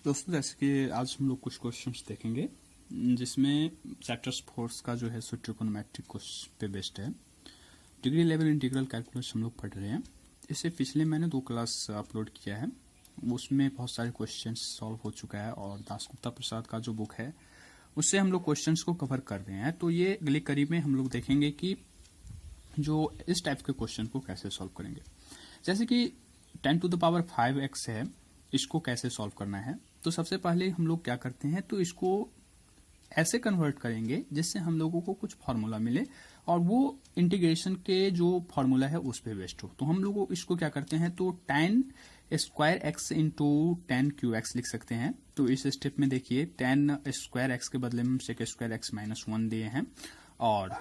दोस्तों, जैसे कि आज हम लोग कुछ क्वेश्चंस देखेंगे जिसमें चैप्टर्स फोर्स का जो है सो ट्रिगोनोमेट्रिक पे बेस्ड है। डिग्री लेवल इंटीग्रल कैलकुलस हम लोग पढ़ रहे हैं। इससे पिछले मैंने 2 क्लास अपलोड किया है, उसमें बहुत सारे क्वेश्चंस सॉल्व हो चुका है और दासगुप्ता प्रसाद का जो बुक है उससे हम लोग क्वेश्चंस को कवर कर रहे हैं। तो ये अगली कड़ी में हम लोग देखेंगे कि जो इस टाइप के क्वेश्चन को कैसे सॉल्व करेंगे। जैसे कि 10 to the power 5x है, इसको कैसे सॉल्व करना है। तो सबसे पहले हम लोग क्या करते हैं, तो इसको ऐसे कन्वर्ट करेंगे जिससे हम लोगों को कुछ फार्मूला मिले और वो इंटीग्रेशन के जो फार्मूला है उस पर बेस्ड हो। तो हम लोग इसको क्या करते हैं, तो tan square x into ten Q x लिख सकते हैं। तो इस स्टेप में देखिए tan स्क्वायर एक्स के बदले में सेक स्क्वायर एक्स माइनस 1 दिए हैं और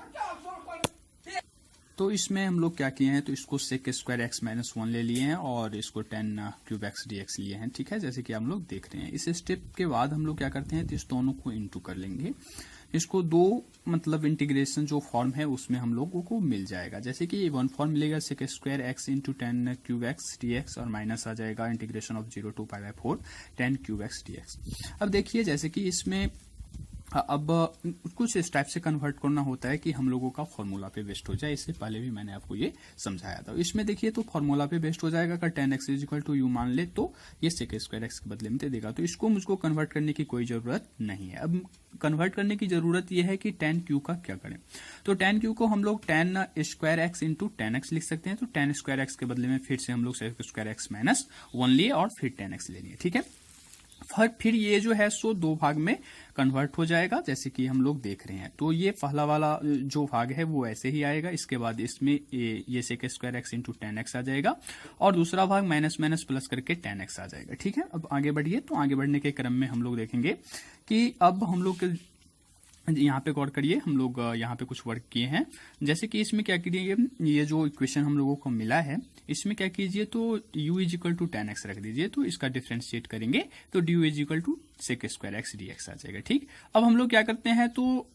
तो इसमें हम लोग क्या किए हैं, तो इसको सेक स्क्वायर एक्स माइनस 1 ले लिए हैं और इसको tan cube x d x लिए हैं। ठीक है, जैसे कि हम लोग देख रहे हैं। इस स्टेप के बाद हम लोग क्या करते हैं, तो इस दोनों को इंटू कर लेंगे। इसको दो मतलब इंटीग्रेशन जो फॉर्म है उसमें हम लोगों को मिल जाएगा। जैसे कि वन फॉर्म मिलेगा sec square x into ten cube x d x और माइनस आ जाएगा integration of 0 to π/4 tan cube x d x. अब देखिए जैसे कि इसमें अब कुछ इस टाइप से कन्वर्ट करना होता है कि हम लोगों का फॉर्मूला पे बेस्ड हो जाए। इससे पहले भी मैंने आपको ये समझाया था। इसमें देखिए तो फॉर्मूला पे बेस्ड हो जाएगा। अगर tan x equal to u मान ले तो ये सेक स्क्वायर एक्स के बदले में दे देगा। तो इसको मुझको कन्वर्ट करने की कोई जरूरत नहीं है। अब कन्वर्ट करने की जरूरत यह है कि tan q का क्या करें। तो tan q को हम लोग tan square x into tan x लिख सकते हैं। तो tan स्क्वायर एक्स के बदले में फिर से हम लोग सेक स्क्वायर एक्स माइनस 1 लिए और फिर tan x ले लिए। ठीक है, फिर ये जो है सो दो भाग में कन्वर्ट हो जाएगा जैसे कि हम लोग देख रहे हैं। तो ये पहला वाला जो भाग है वो ऐसे ही आएगा। इसके बाद इसमें ये sec square x into tan x आ जाएगा और दूसरा भाग माइनस माइनस प्लस करके tan x आ जाएगा। ठीक है, अब आगे बढ़िए। तो आगे बढ़ने के क्रम में हम लोग देखेंगे कि अब हम लोग यहाँ पे गौर करिए, हम लोग यहाँ पे कुछ वर्क किए हैं। जैसे कि इसमें क्या कीजिए, ये जो इक्वेशन हम लोगों को मिला है इसमें क्या कीजिए, तो u is equal to tan x रख दीजिए। तो इसका डिफ्रेंशिएट करेंगे तो du is equal to sec square x d x आ जाएगा। ठीक, अब हम लोग क्या करते हैं, तो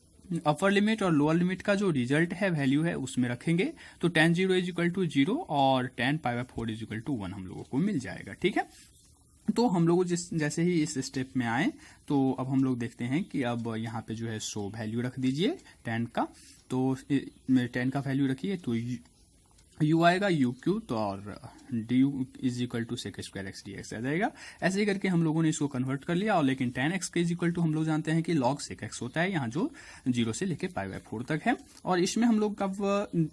अपर लिमिट और लोअर लिमिट का जो रिजल्ट है वैल्यू है उसमें रखेंगे। तो tan 0 इज इक्वल टू 0 और tan π/4 इज इक्वल टू 1 हम लोगों को मिल जाएगा। ठीक है, तो हम लोग जैसे ही इस स्टेप में आए तो अब हम लोग देखते हैं कि अब यहाँ पे जो है सो वैल्यू रख दीजिए tan का। तो tan का वैल्यू रखिए तो u आएगा u क्यू तो और du is equal to sec square x d x आ जाएगा। ऐसे ही करके हम लोगों ने इसको कन्वर्ट कर लिया। और लेकिन tan x के इज इक्वल टू हम लोग जानते हैं कि log सेक x होता है, यहाँ जो 0 से लेके π/4 तक है। और इसमें हम लोग अब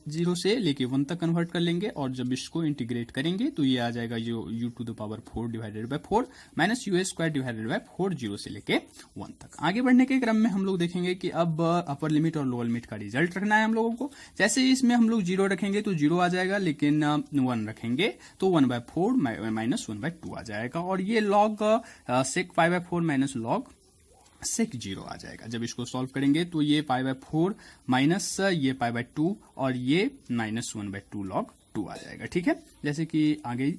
0 से लेके 1 तक कन्वर्ट कर लेंगे और जब इसको इंटीग्रेट करेंगे तो ये आ जाएगा जो u to the power 4 divided by 4 minus u square divided by 4 0 से लेके 1 तक। आगे बढ़ने के क्रम में हम लोग देखेंगे कि अब अपर लिमिट और लोअर लिमिट का रिजल्ट रखना है हम लोगों को। जैसे इसमें हम लोग 0 रखेंगे तो 0 आ जाएगा, लेकिन 1 रखेंगे तो 1/4 माइनस 1/2 आ जाएगा और ये log सेक π/4 माइनस log सेक 0 आ जाएगा। जब इसको सॉल्व करेंगे तो ये π/4 माइनस ये π/2 और ये माइनस 1/2 log 2 आ जाएगा। ठीक है, जैसे कि आगे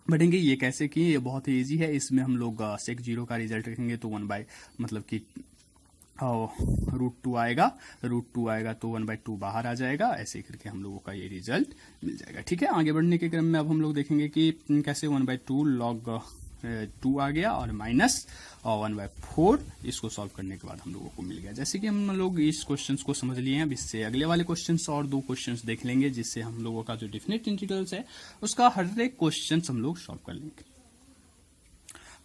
बढ़ेंगे। ये कैसे कि ये बहुत ही ईजी है। इसमें हम लोग सेक 0 का रिजल्ट रखेंगे तो 1 बाय मतलब कि √2 आएगा, √2 आएगा तो 1/2 बाहर आ जाएगा। ऐसे करके हम लोगों का ये रिजल्ट मिल जाएगा। ठीक है, आगे बढ़ने के क्रम में अब हम लोग देखेंगे कि कैसे 1/2 log 2 आ गया और माइनस 1/4 इसको सॉल्व करने के बाद हम लोगों को मिल गया। जैसे कि हम लोग इस क्वेश्चंस को समझ लिए हैं। अब इससे अगले वाले क्वेश्चंस और 2 क्वेश्चंस देख लेंगे जिससे हम लोगों का जो डेफिनेट इंटीग्रल्स है उसका हर एक क्वेश्चन हम लोग सॉल्व कर लेंगे।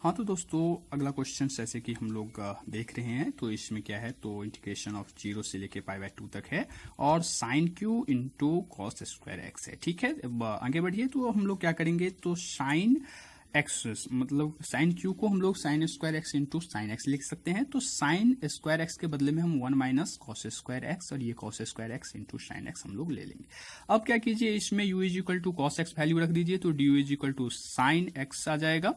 हाँ, तो दोस्तों अगला क्वेश्चन जैसे कि हम लोग देख रहे हैं तो इसमें क्या है, तो इंटीग्रेशन ऑफ 0 से लेके π/2 तक है और sine q into cos square x है। ठीक है, अब आगे बढ़िए। तो हम लोग क्या करेंगे, तो साइन एक्स मतलब साइन क्यू को हम लोग sign square x into sine x लिख सकते हैं। तो साइन स्क्वायर एक्स के बदले में हम 1 माइनस कॉस स्क्वायर एक्स और ये cos square x into sine x हम लोग ले लेंगे। अब क्या कीजिए, इसमें u is equal to cos x value रख दीजिए। तो du is equal to sine x आ जाएगा।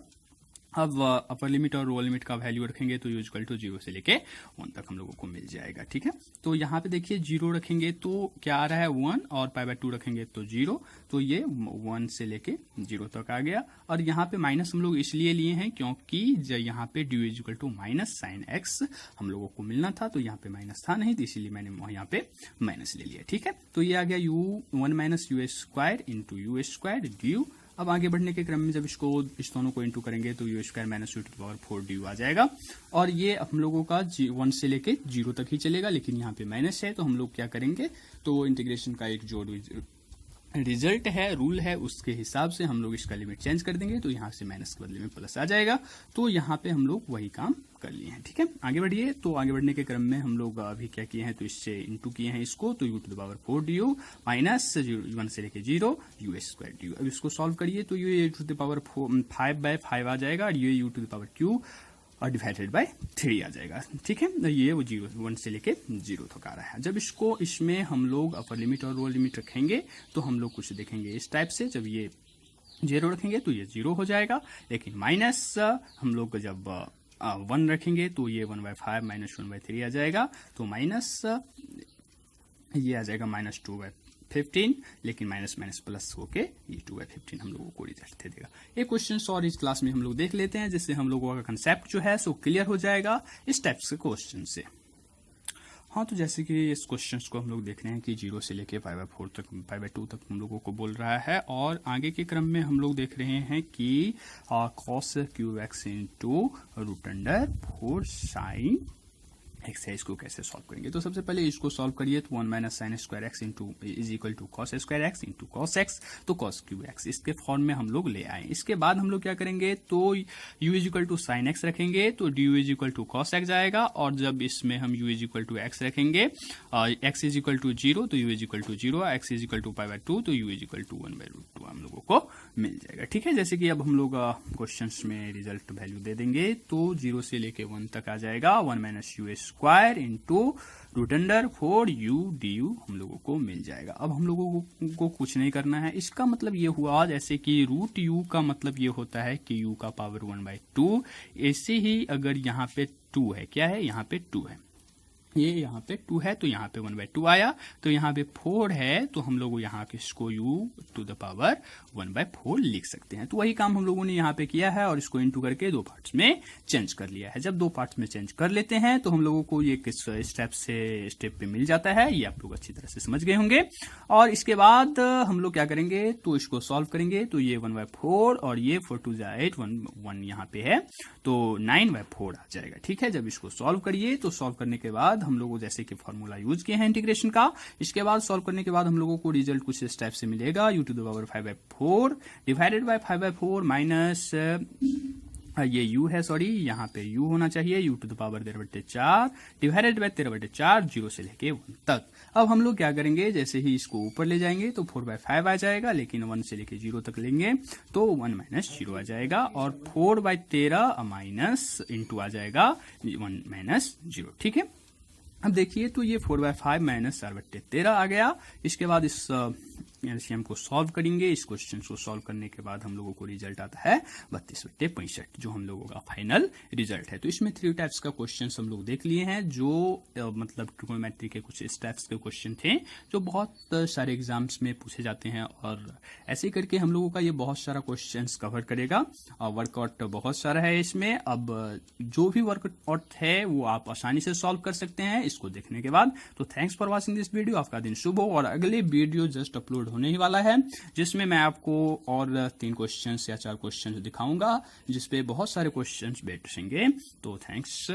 अब अपर लिमिट और लोअर लिमिट का वैल्यू रखेंगे तो u इक्वल टू 0 से लेके 1 तक हम लोगों को मिल जाएगा। ठीक है, तो यहाँ पे देखिए 0 रखेंगे तो क्या आ रहा है 1 और π/2 रखेंगे तो 0, तो ये 1 से लेके 0 तक आ गया। और यहाँ पे माइनस हम लोग इसलिए लिए हैं क्योंकि यहाँ पे du is equal to minus sine x हम लोगों को मिलना था, तो यहाँ पे माइनस था नहीं तो इसीलिए मैंने यहाँ पे माइनस ले लिया। ठीक है, तो ये आ गया u 1 minus u square into u square due अब आगे बढ़ने के क्रम में जब इस दोनों को इंटू करेंगे तो u square minus u to the power 4 d आ जाएगा, और ये हम लोगों का 1 से लेके 0 तक ही चलेगा, लेकिन यहाँ पे माइनस है तो हम लोग क्या करेंगे, तो इंटीग्रेशन का एक जो रिजल्ट है, रूल है, उसके हिसाब से हम लोग इसका लिमिट चेंज कर देंगे, तो यहाँ से माइनस के बदले में प्लस आ जाएगा। तो यहाँ पे हम लोग वही काम कर लिए हैं। ठीक है, आगे बढ़िए। तो आगे बढ़ने के क्रम में हम लोग अभी क्या किए हैं, तो इससे इंटू किए हैं इसको, तो u to the power 4 d u minus 1 से लेके 0 यू स्क्वायर डी यू। अब इसको सॉल्व करिए तो यू टू द पावर 5/5 आ जाएगा, और ये u to the power q और डिवाइडेड बाय 3 आ जाएगा। ठीक है, ये वो 1 से लेके 0 तक आ रहा है। जब इसमें हम लोग अपर लिमिट और लोअर लिमिट रखेंगे तो हम लोग कुछ देखेंगे इस टाइप से। जब ये 0 रखेंगे तो ये 0 हो जाएगा, लेकिन माइनस हम लोग जब 1 रखेंगे तो ये 1/5 माइनस 1/3 आ जाएगा, तो माइनस ये आ जाएगा माइनस 2/15, लेकिन माइनस माइनस प्लस होके ये 2/15 हम लोगों को रिजल्ट दे देगा। एक क्वेश्चन और इस क्लास में हम लोग देख लेते हैं, जिससे हम लोगों का कंसेप्ट जो है सो क्लियर हो जाएगा इस टाइप के क्वेश्चन से। हाँ, तो जैसे कि इस क्वेश्चन को हम लोग देख रहे हैं कि 0 से लेके 5/4 तक 5/2 तक हम लोगों को बोल रहा है, और आगे के क्रम में हम लोग देख रहे हैं कि cos cube x into root under 4 sine x है, इसको कैसे सॉल्व करेंगे। तो सबसे पहले इसको सॉल्व करिए, तो 1 minus sine square x into is equal to cos square x into cos x, तो कॉस क्यूब एक्स इसके फॉर्म में हम लोग ले आए। इसके बाद हम लोग क्या करेंगे, तो u is equal to sine x रखेंगे तो d u is equal to cos x आएगा, और जब इसमें हम u is equal to x रखेंगे, एक्स इज इक्वल टू 0 तो u is equal to 0, x is equal to π/2 तो यू इज इक्वल टू 1/√2 हम लोगों को मिल जाएगा। ठीक है, जैसे कि अब हम लोग क्वेश्चन में रिजल्ट वैल्यू दे देंगे, तो 0 से लेके 1 तक आ जाएगा 1 minus u square into root under 4 u d u हम लोगों को मिल जाएगा। अब हम लोगों को कुछ नहीं करना है। इसका मतलब ये हुआ, जैसे कि रूट यू का मतलब ये होता है कि यू का पावर 1/2, ऐसे ही अगर यहाँ पे 2 है, क्या है यहाँ पे 2 है, ये यहाँ पे 2 है तो यहाँ पे 1/2 आया, तो यहाँ पे 4 है तो हम लोग यहाँ के इसको u टू द पावर 1/4 लिख सकते हैं। तो वही काम हम लोगों ने यहाँ पे किया है, और इसको इनटू करके 2 पार्ट्स में चेंज कर लिया है। जब 2 पार्ट्स में चेंज कर लेते हैं तो हम लोगों को ये किस स्टेप पे मिल जाता है, ये आप लोग अच्छी तरह से समझ गए होंगे। और इसके बाद हम लोग क्या करेंगे, तो इसको सॉल्व करेंगे, तो ये 1/4 और ये 4 2 8 1 यहाँ पे है, तो 9/4 आ जाएगा। ठीक है, जब इसको सॉल्व करिए तो सॉल्व करने के बाद हम लोगों जैसे कि फॉर्मूला यूज किए हैं इंटीग्रेशन का, इसके बाद सॉल्व करने के बाद हम लोगों को रिजल्ट कुछ इस टाइप से मिलेगा, u to the power 5/4 divided by 5/4 minus ये u है, सॉरी यहाँ पे u होना चाहिए, u to the power 13/4 divided by 13/4 0 से लेके 1 तक। अब हम लोग क्या करेंगे, जैसे ही इसको ऊपर ले जाएंगे तो 4/5 आ जाएगा, लेकिन 1 से लेके 0 तक लेंगे तो 1 माइनस 0 आ जाएगा, और 4/13 माइनस इंटू आ जाएगा 1 माइनस 0। ठीक है, अब देखिए तो ये 4/5 माइनस 4/13 आ गया। इसके बाद इस एलसीएम को सॉल्व करेंगे। इस क्वेश्चन को सॉल्व करने के बाद हम लोगों को रिजल्ट आता है 32/65, जो हम लोगों का फाइनल रिजल्ट है। तो इसमें 3 टाइप्स का क्वेश्चन हम लोग देख लिए हैं, जो मतलब ट्रिगोनोमेट्री के कुछ इस टाइप्स के क्वेश्चन थे जो बहुत सारे एग्जाम्स में पूछे जाते हैं, और ऐसे करके हम लोगों का ये बहुत सारा क्वेश्चन कवर करेगा। वर्कआउट बहुत सारा है इसमें। अब जो भी वर्कआउट है वो आप आसानी से सॉल्व कर सकते हैं इसको देखने के बाद। तो thanks for watching this video. आपका दिन शुभ हो, और अगले वीडियो जस्ट अपलोड होने ही वाला है, जिसमें मैं आपको और 3 क्वेश्चंस या 4 क्वेश्चंस दिखाऊंगा, जिसपे बहुत सारे क्वेश्चंस बैठेंगे। तो थैंक्स।